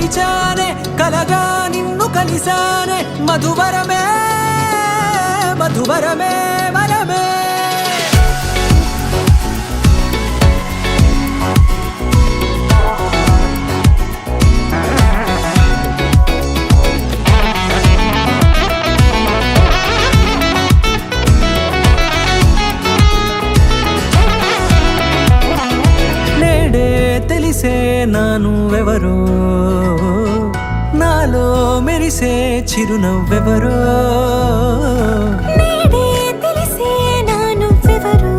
తెరిచానే కలగా నిన్ను కలిసానే మధువరమే మధువరమే వరమే తెలిసే నానువెవరో నాలో మెరిసే చిరునవ్వెవరో నేడే తెలిసే నానువెవరో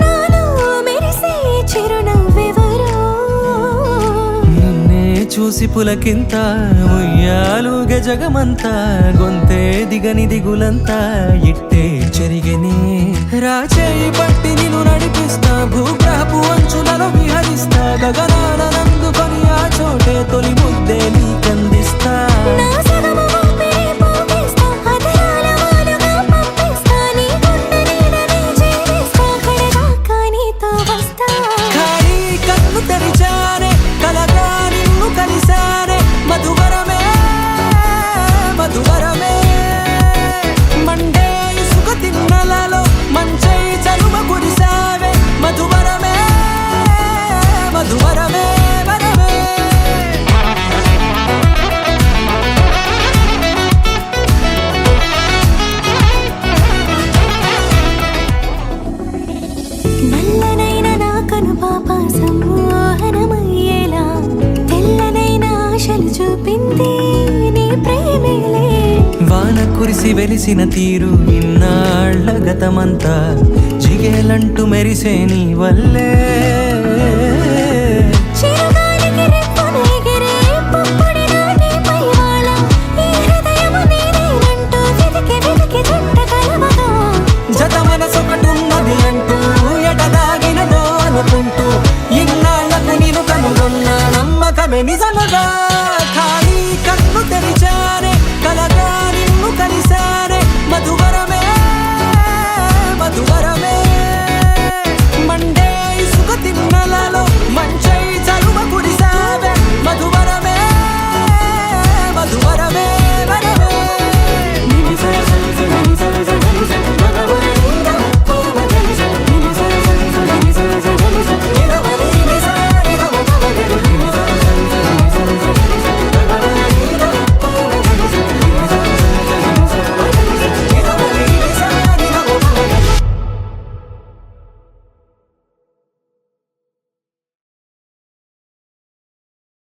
నాలో మెరిసే చిరునవ్వెవరో నిన్నే చూసి పులకింత ఉయ్యాలుగే జగమంతా గొంతే దిగని దిగులంతా ఇట్టే చెరిగెనే రాచేయి పట్టి నిన్ను నడిపిస్తా భూగ్రహపు అంచులలో విహరిస్తా గగనానందుకొని ఆ చోటే తొలి ముద్దే నీకందిస్తా నా సగము ఊపిరి పోగిస్తా అదరాల వాలుగా పంపిస్తా నీ గుండె నీడనే జీవిస్తా కడదాకా నీతో వస్తా ఖాళీ కన్ను తెరిచానే కలగా నిన్ను కలిసానే మధువరమే మధువరమే మండే ఇసుక తిన్నలలో మంచై చలువ కురిసావే మధువరమే మధువరమే వరమే నల్లనైన నా కనుపాప సమ్మోహనమయ్యేలా తెల్లనైన ఆశలు చూపింది నీ ప్రేమేలే వాన కురిసి వెలిసిన తీరు ఇన్నాళ్ల గతమంతా జిగేలంటూ మెరిసే నీ వల్లే